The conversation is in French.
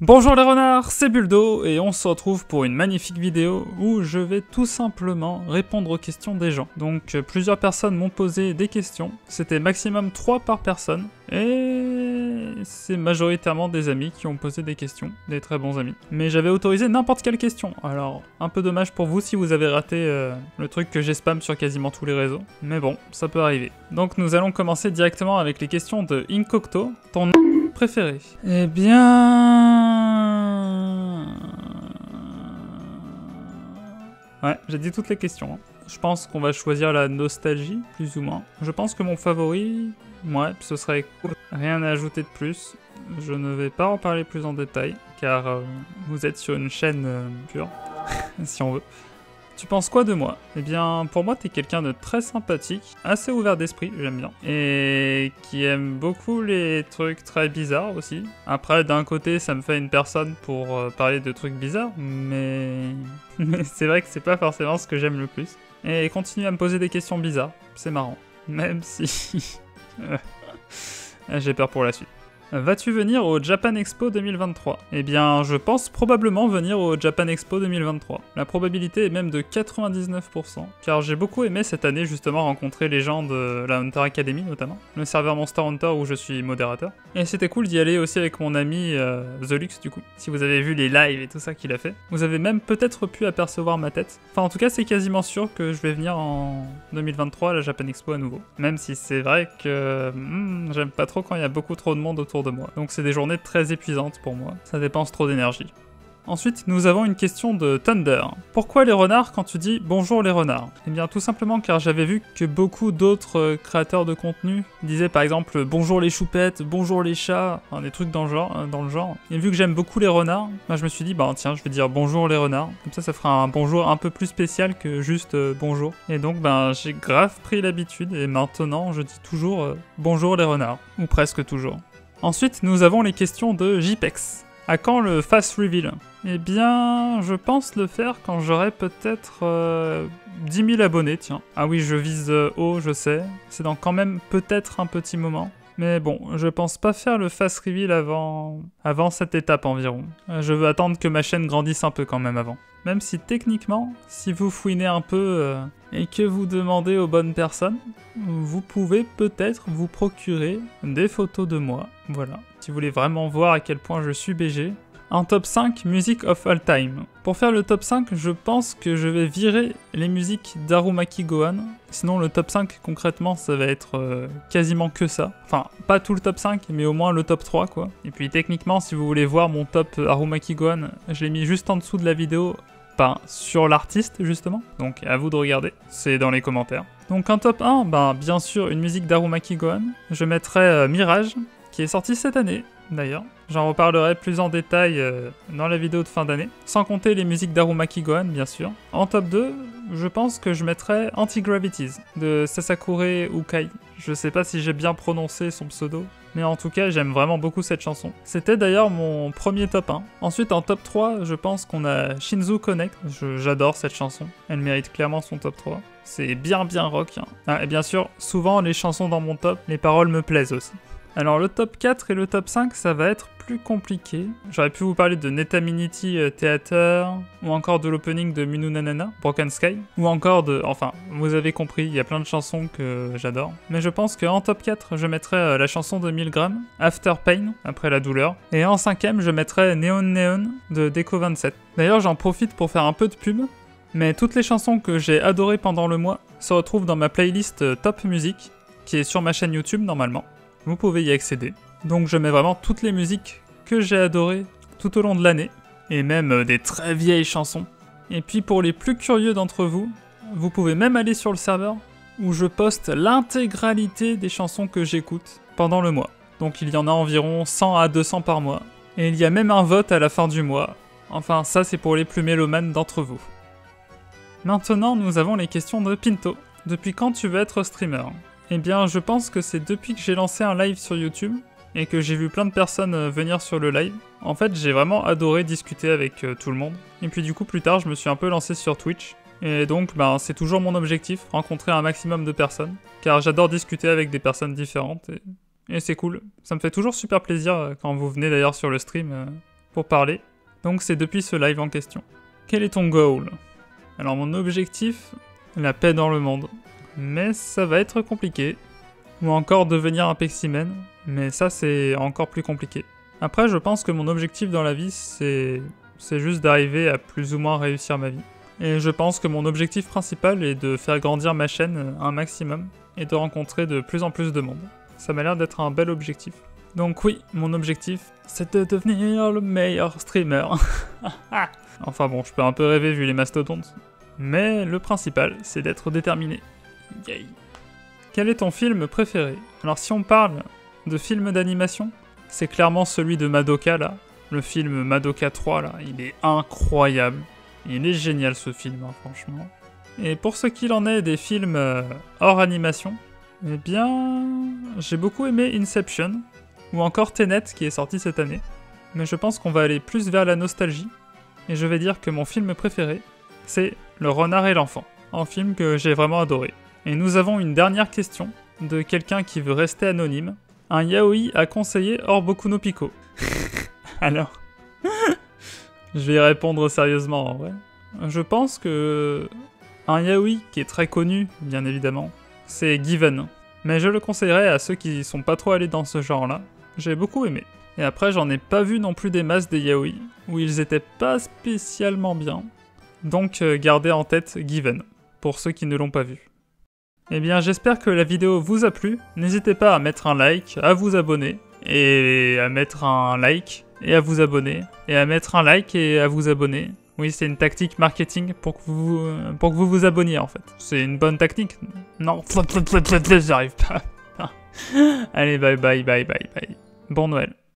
Bonjour les renards, c'est Buldo et on se retrouve pour une magnifique vidéo où je vais tout simplement répondre aux questions des gens. Donc plusieurs personnes m'ont posé des questions, c'était maximum 3 par personne et c'est majoritairement des amis qui ont posé des questions, des très bons amis. Mais j'avais autorisé n'importe quelle question, alors un peu dommage pour vous si vous avez raté le truc que j'ai spam sur quasiment tous les réseaux, mais bon, ça peut arriver. Donc nous allons commencer directement avec les questions de Incocto, ton nom préféré. Eh bien... Ouais, j'ai dit toutes les questions. Je pense qu'on va choisir la nostalgie, plus ou moins. Je pense que mon favori... Ouais, ce serait cool. Rien à ajouter de plus. Je ne vais pas en parler plus en détail, car vous êtes sur une chaîne pure, si on veut. Tu penses quoi de moi? Eh bien, pour moi, t'es quelqu'un de très sympathique, assez ouvert d'esprit, j'aime bien, et qui aime beaucoup les trucs très bizarres aussi. Après, d'un côté, ça me fait une personne pour parler de trucs bizarres, mais c'est vrai que c'est pas forcément ce que j'aime le plus. Et continue à me poser des questions bizarres, c'est marrant, même si... j'ai peur pour la suite. Vas-tu venir au Japan Expo 2023? Eh bien, je pense probablement venir au Japan Expo 2023. La probabilité est même de 99%, car j'ai beaucoup aimé cette année justement rencontrer les gens de la Hunter Academy notamment, le serveur Monster Hunter où je suis modérateur. Et c'était cool d'y aller aussi avec mon ami The Lux du coup. Si vous avez vu les lives et tout ça qu'il a fait, vous avez même peut-être pu apercevoir ma tête. Enfin en tout cas c'est quasiment sûr que je vais venir en 2023 à la Japan Expo à nouveau. Même si c'est vrai que j'aime pas trop quand il y a beaucoup trop de monde autour de moi. Donc c'est des journées très épuisantes pour moi. Ça dépense trop d'énergie. Ensuite, nous avons une question de Thunder. Pourquoi les renards quand tu dis « bonjour les renards » Eh bien tout simplement car j'avais vu que beaucoup d'autres créateurs de contenu disaient par exemple « bonjour les choupettes »,« bonjour les chats », enfin, des trucs dans le genre. Et vu que j'aime beaucoup les renards, bah, je me suis dit bah tiens je vais dire « bonjour les renards ». Comme ça fera un bonjour un peu plus spécial que juste bonjour. Et donc ben j'ai grave pris l'habitude et maintenant je dis toujours bonjour les renards ». Ou presque toujours. Ensuite, nous avons les questions de JPEX. À quand le fast reveal? Eh bien, je pense le faire quand j'aurai peut-être 10 000 abonnés, tiens. Ah oui, je vise haut, je sais. C'est dans quand même peut-être un petit moment. Mais bon, je pense pas faire le fast reveal avant cette étape environ. Je veux attendre que ma chaîne grandisse un peu quand même avant. Même si techniquement, si vous fouinez un peu et que vous demandez aux bonnes personnes, vous pouvez peut-être vous procurer des photos de moi. Voilà, si vous voulez vraiment voir à quel point je suis BG. Un top 5 Music of All Time. Pour faire le top 5, je pense que je vais virer les musiques d'Harumaki Gohan. Sinon le top 5 concrètement ça va être quasiment que ça. Enfin pas tout le top 5 mais au moins le top 3 quoi. Et puis techniquement si vous voulez voir mon top Harumaki Gohan, je l'ai mis juste en dessous de la vidéo. Sur l'artiste justement, donc à vous de regarder, c'est dans les commentaires. Donc un top 1, ben bien sûr une musique d'Harumaki Gohan, je mettrai Mirage, qui est sorti cette année d'ailleurs. J'en reparlerai plus en détail dans la vidéo de fin d'année, sans compter les musiques d'Harumaki Gohan bien sûr. En top 2, je pense que je mettrai Anti-Gravities de Sasakure Ukai. Je sais pas si j'ai bien prononcé son pseudo, mais en tout cas j'aime vraiment beaucoup cette chanson. C'était d'ailleurs mon premier top 1. Ensuite en top 3, je pense qu'on a Shinzu Connect. J'adore cette chanson, elle mérite clairement son top 3. C'est bien rock. Hein. Ah, et bien sûr, souvent les chansons dans mon top, les paroles me plaisent aussi. Alors le top 4 et le top 5, ça va être plus compliqué. J'aurais pu vous parler de Netaminity Theater, ou encore de l'opening de Minu Nanana, Broken Sky, ou encore de... Enfin, vous avez compris, il y a plein de chansons que j'adore. Mais je pense qu'en top 4, je mettrai la chanson de Milgram, After Pain, après la douleur. Et en 5ème, je mettrai Neon Neon de Deco 27. D'ailleurs, j'en profite pour faire un peu de pub, mais toutes les chansons que j'ai adorées pendant le mois se retrouvent dans ma playlist Top Music, qui est sur ma chaîne YouTube normalement. Vous pouvez y accéder. Donc je mets vraiment toutes les musiques que j'ai adorées tout au long de l'année, et même des très vieilles chansons. Et puis pour les plus curieux d'entre vous, vous pouvez même aller sur le serveur où je poste l'intégralité des chansons que j'écoute pendant le mois. Donc il y en a environ 100 à 200 par mois. Et il y a même un vote à la fin du mois. Enfin ça c'est pour les plus mélomanes d'entre vous. Maintenant nous avons les questions de Pinto. Depuis quand tu veux être streamer ? Eh bien, je pense que c'est depuis que j'ai lancé un live sur YouTube et que j'ai vu plein de personnes venir sur le live. En fait, j'ai vraiment adoré discuter avec tout le monde. Et puis du coup, plus tard, je me suis un peu lancé sur Twitch. Et donc, c'est toujours mon objectif, rencontrer un maximum de personnes. Car j'adore discuter avec des personnes différentes et c'est cool. Ça me fait toujours super plaisir quand vous venez d'ailleurs sur le stream. pour parler, donc c'est depuis ce live en question. Quel est ton goal? Alors mon objectif, la paix dans le monde. Mais ça va être compliqué. Ou encore devenir un Peximen, mais ça c'est encore plus compliqué. Après je pense que mon objectif dans la vie c'est juste d'arriver à plus ou moins réussir ma vie. Et je pense que mon objectif principal est de faire grandir ma chaîne un maximum et de rencontrer de plus en plus de monde. Ça m'a l'air d'être un bel objectif. Donc oui, mon objectif, c'est de devenir le meilleur streamer. Enfin bon, je peux un peu rêver vu les mastodontes. Mais le principal, c'est d'être déterminé. Yay. Quel est ton film préféré? Alors si on parle de film d'animation, c'est clairement celui de Madoka là. Le film Madoka 3 là, il est incroyable. Il est génial ce film, hein, franchement. Et pour ce qu'il en est des films hors animation, eh bien, j'ai beaucoup aimé Inception, ou encore Tenet qui est sorti cette année. Mais je pense qu'on va aller plus vers la nostalgie, et je vais dire que mon film préféré, c'est Le Renard et l'Enfant, un film que j'ai vraiment adoré. Et nous avons une dernière question de quelqu'un qui veut rester anonyme. Un yaoi à conseiller hors Boku no Pico. Alors, je vais y répondre sérieusement en vrai. Je pense que un yaoi qui est très connu, bien évidemment, c'est Given. Mais je le conseillerais à ceux qui sont pas trop allés dans ce genre-là. J'ai beaucoup aimé. Et après, j'en ai pas vu non plus des masses des yaoi, où ils étaient pas spécialement bien. Donc gardez en tête Given, pour ceux qui ne l'ont pas vu. Eh bien, j'espère que la vidéo vous a plu. N'hésitez pas à mettre un like, à vous abonner, et à mettre un like, et à vous abonner, et à mettre un like et à vous abonner. Oui, c'est une tactique marketing pour que vous vous abonniez, en fait. C'est une bonne tactique. Non, j'arrive pas. Allez, bye bye bye bye bye. Bon Noël.